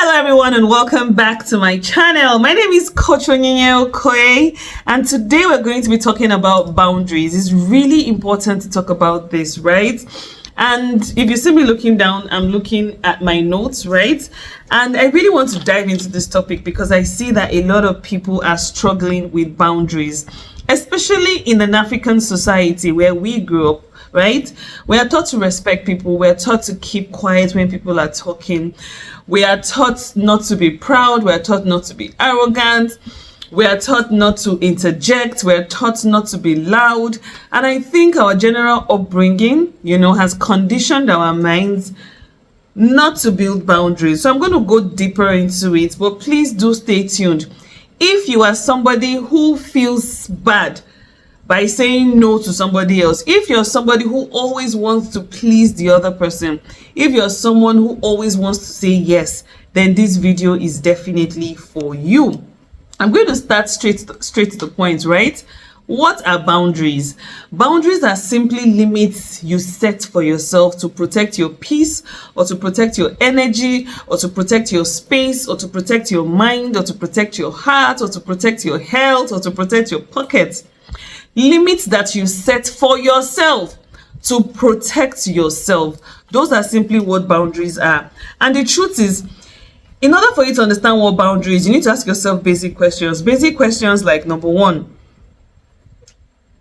Hello everyone and welcome back to my channel. My name is Coach Onyinye Okoye and today we're going to be talking about boundaries. It's really important to talk about this, right? And if you see me looking down, I'm looking at my notes, right? And I really want to dive into this topic because I see that a lot of people are struggling with boundaries, especially in an African society where we grew up. Right? We are taught to respect people. We are taught to keep quiet when people are talking. We are taught not to be proud. We are taught not to be arrogant. We are taught not to interject. We are taught not to be loud. And I think our general upbringing, has conditioned our minds not to build boundaries. So I'm going to go deeper into it, but please do stay tuned. If you are somebody who feels bad by saying no to somebody else, if you're somebody who always wants to please the other person, if you're someone who always wants to say yes, then this video is definitely for you. I'm going to start straight to the point, right? What are boundaries? Boundaries are simply limits you set for yourself to protect your peace, or to protect your energy, or to protect your space, or to protect your mind, or to protect your heart, or to protect your health, or to protect your pockets. Limits that you set for yourself to protect yourself. Those are simply what boundaries are. And the truth is, in order for you to understand what boundaries, you need to ask yourself basic questions. Basic questions like, number one,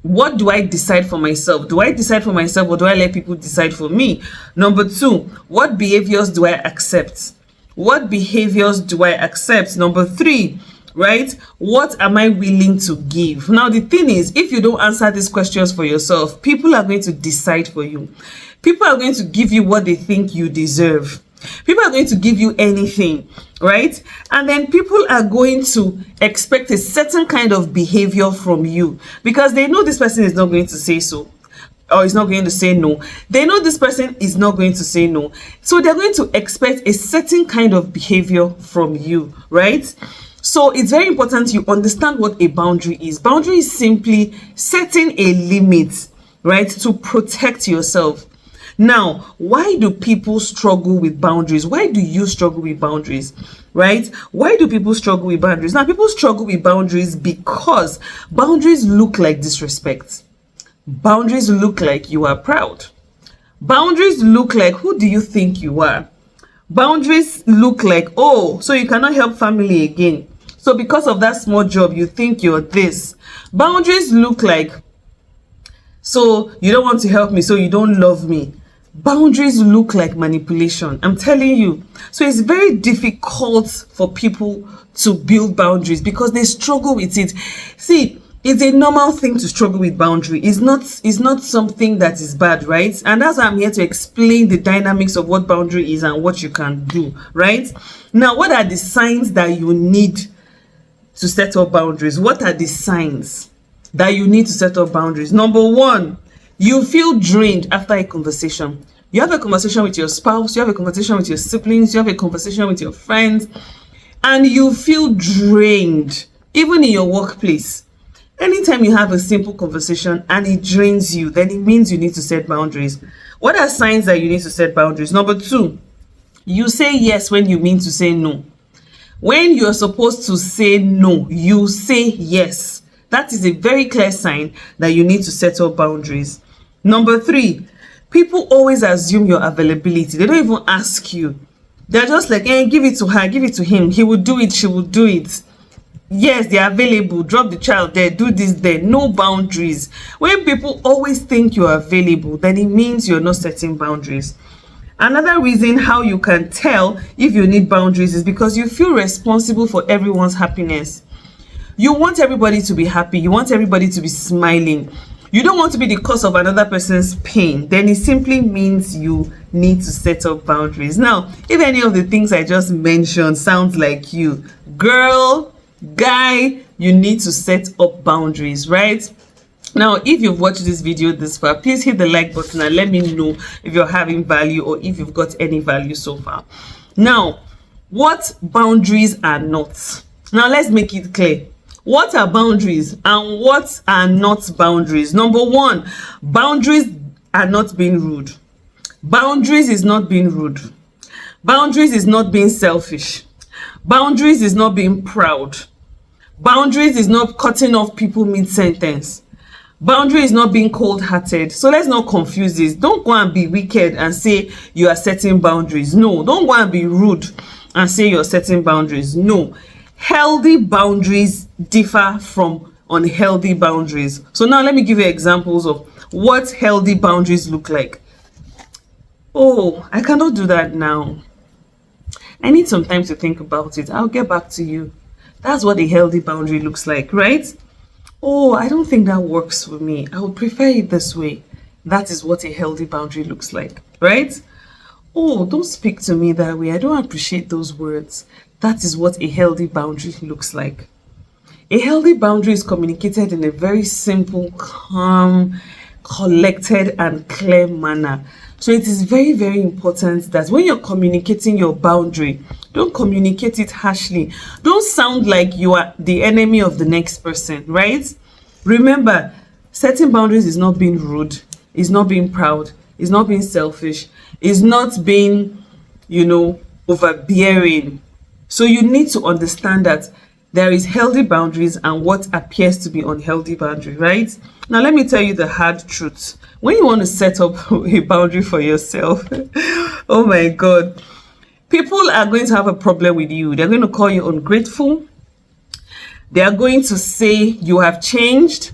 what do I decide for myself? Do I decide for myself or do I let people decide for me? Number two, what behaviors do I accept? What behaviors do I accept? Number three, right? What am I willing to give? Now, the thing is, if you don't answer these questions for yourself, people are going to decide for you. People are going to give you what they think you deserve. People are going to give you anything, right? And then people are going to expect a certain kind of behavior from you because they know this person is not going to say so, or is not going to say no. They know this person is not going to say no. So they're going to expect a certain kind of behavior from you, right? So it's very important you understand what a boundary is. Boundary is simply setting a limit, right, to protect yourself. Now, why do people struggle with boundaries? Why do you struggle with boundaries, right? Why do people struggle with boundaries? Now, people struggle with boundaries because boundaries look like disrespect. Boundaries look like you are proud. Boundaries look like, who do you think you are? Boundaries look like, oh, so you cannot help family again. So because of that small job, you think you're this. Boundaries look like, so you don't want to help me, so you don't love me. Boundaries look like manipulation. I'm telling you. So it's very difficult for people to build boundaries because they struggle with it. See, it's a normal thing to struggle with boundary. It's not something that is bad, right? And that's why I'm here to explain the dynamics of what boundary is and what you can do, right? Now, what are the signs that you need to set up boundaries? What are the signs that you need to set up boundaries? Number one, you feel drained after a conversation. You have a conversation with your spouse, you have a conversation with your siblings, you have a conversation with your friends, and you feel drained, even in your workplace. Anytime you have a simple conversation and it drains you, then it means you need to set boundaries. What are signs that you need to set boundaries? Number two, you say yes when you mean to say no. When you're supposed to say no, you say yes. That is a very clear sign that you need to set up boundaries. Number three, people always assume your availability. They don't even ask you. They're just like, hey, give it to her, give it to him. He will do it, she will do it. Yes, they're available. Drop the child there, do this there. No boundaries. When people always think you're available, then it means you're not setting boundaries. Another reason how you can tell if you need boundaries is because you feel responsible for everyone's happiness. You want everybody to be happy. You want everybody to be smiling. You don't want to be the cause of another person's pain. Then it simply means you need to set up boundaries. Now, if any of the things I just mentioned sounds like you, girl, guy, you need to set up boundaries, right? Now, if you've watched this video this far, please hit the like button and let me know if you're having value or if you've got any value so far. Now, what boundaries are not? Now, let's make it clear. What are boundaries and what are not boundaries? Number one, boundaries are not being rude. Boundaries is not being rude. Boundaries is not being selfish. Boundaries is not being proud. Boundaries is not cutting off people mid-sentence. Boundary is not being cold-hearted. So let's not confuse this. Don't go and be wicked and say you are setting boundaries. No, don't go and be rude and say you're setting boundaries. No. Healthy boundaries differ from unhealthy boundaries. So now let me give you examples of what healthy boundaries look like. Oh, I cannot do that now. I need some time to think about it. I'll get back to you. That's what a healthy boundary looks like, right? Oh, I don't think that works for me. I would prefer it this way. That is what a healthy boundary looks like, right? Oh, don't speak to me that way. I don't appreciate those words. That is what a healthy boundary looks like. A healthy boundary is communicated in a very simple, calm, collected, and clear manner. So it is very, very important that when you're communicating your boundary, don't communicate it harshly. Don't sound like you are the enemy of the next person, right? Remember, setting boundaries is not being rude, is not being proud, is not being selfish, is not being, overbearing. So you need to understand that there is healthy boundaries and what appears to be unhealthy boundary, right? Now let me tell you the hard truth. When you want to set up a boundary for yourself, oh my God, people are going to have a problem with you. They're going to call you ungrateful. They are going to say you have changed.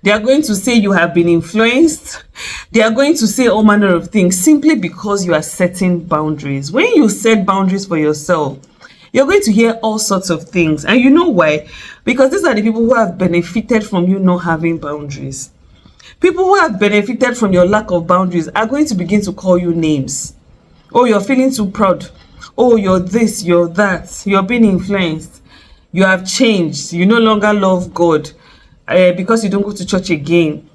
They are going to say you have been influenced. They are going to say all manner of things simply because you are setting boundaries. When you set boundaries for yourself, you're going to hear all sorts of things. And you know why? Because these are the people who have benefited from you not having boundaries. People who have benefited from your lack of boundaries are going to begin to call you names. Oh, you're feeling too proud. Oh, you're this, you're that. You're being influenced. You have changed. You no longer love God because you don't go to church again.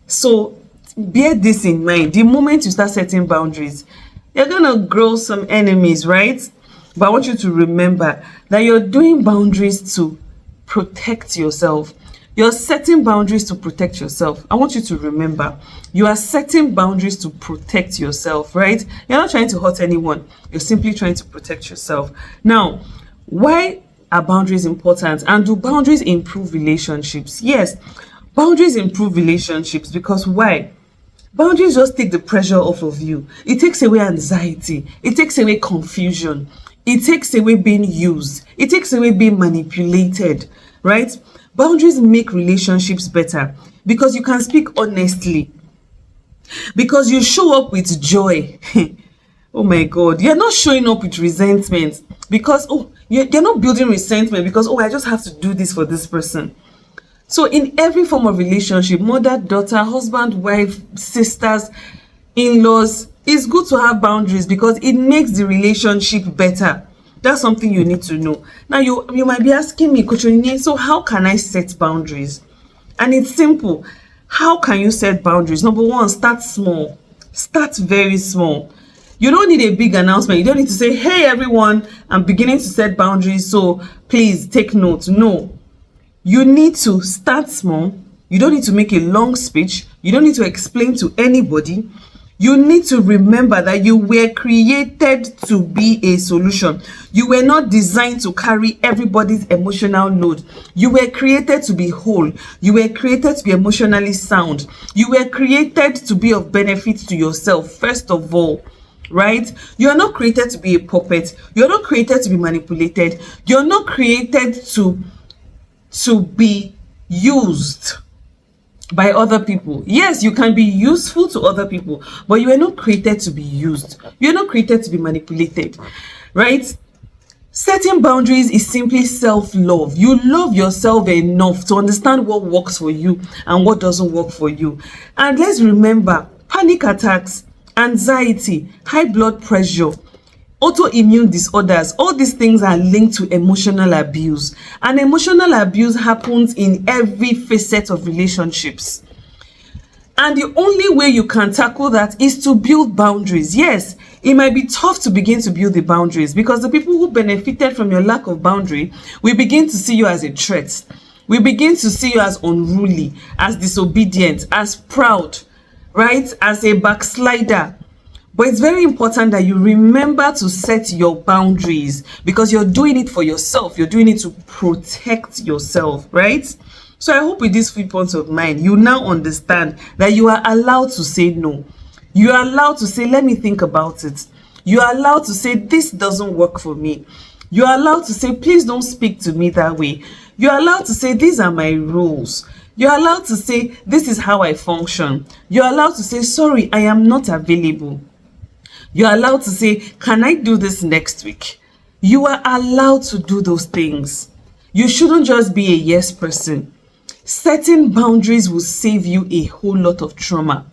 So bear this in mind. The moment you start setting boundaries, you're going to grow some enemies, right? But I want you to remember that you're doing boundaries to protect yourself. You're setting boundaries to protect yourself. I want you to remember, you are setting boundaries to protect yourself, right? You're not trying to hurt anyone. You're simply trying to protect yourself. Now, why are boundaries important? And do boundaries improve relationships? Yes, boundaries improve relationships because why? Boundaries just take the pressure off of you. It takes away anxiety. It takes away confusion. It takes away being used. It takes away being manipulated, right? Boundaries make relationships better because you can speak honestly, because you show up with joy. Oh my God, you're not showing up with resentment because, you're not building resentment because, I just have to do this for this person. So in every form of relationship, mother, daughter, husband, wife, sisters, in-laws, it's good to have boundaries because it makes the relationship better. That's something you need to know. Now, you might be asking me, Coach Onyinye, so how can I set boundaries? And it's simple. How can you set boundaries? Number one, start small. Start very small. You don't need a big announcement. You don't need to say, hey, everyone, I'm beginning to set boundaries, so please take note. No. You need to start small. You don't need to make a long speech. You don't need to explain to anybody. You need to remember that you were created to be a solution. You were not designed to carry everybody's emotional load. You were created to be whole. You were created to be emotionally sound. You were created to be of benefit to yourself, first of all, right? You are not created to be a puppet. You're not created to be manipulated. You're not created to be used by other people. Yes, you can be useful to other people, but you are not created to be used. You're not created to be manipulated, right? Setting boundaries is simply self-love. You love yourself enough to understand what works for you and what doesn't work for you. And let's remember, panic attacks, anxiety, high blood pressure, autoimmune disorders, all these things are linked to emotional abuse. And emotional abuse happens in every facet of relationships. And the only way you can tackle that is to build boundaries. Yes, it might be tough to begin to build the boundaries because the people who benefited from your lack of boundary will begin to see you as a threat. We begin to see you as unruly, as disobedient, as proud, right? As a backslider. But it's very important that you remember to set your boundaries, because you're doing it for yourself. You're doing it to protect yourself, right? So I hope with these 3 points of mine, you now understand that you are allowed to say no. You are allowed to say, let me think about it. You are allowed to say, this doesn't work for me. You are allowed to say, please don't speak to me that way. You are allowed to say, these are my rules. You're allowed to say, this is how I function. You're allowed to say, sorry, I am not available. You're allowed to say, can I do this next week? You are allowed to do those things. You shouldn't just be a yes person. Setting boundaries will save you a whole lot of trauma.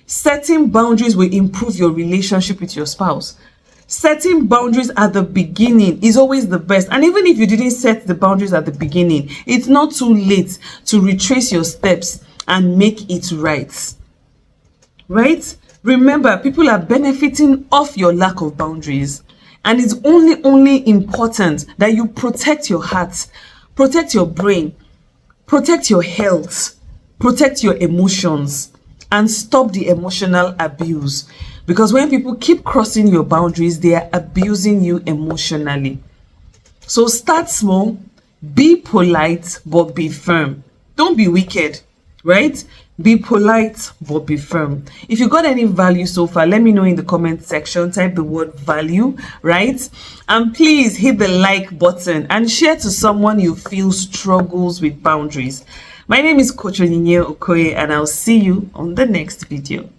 Setting boundaries will improve your relationship with your spouse. Setting boundaries at the beginning is always the best. And even if you didn't set the boundaries at the beginning, it's not too late to retrace your steps and make it right. Right? Remember, people are benefiting off your lack of boundaries. And it's only important that you protect your heart, protect your brain, protect your health, protect your emotions, and stop the emotional abuse. Because when people keep crossing your boundaries, they are abusing you emotionally. So start small, be polite, but be firm. Don't be wicked, right? Be polite, but be firm. If you got any value so far, let me know in the comment section. Type the word value, right? And please hit the like button and share to someone you feel struggles with boundaries. My name is Coach Onyinye Okoye, and I'll see you on the next video.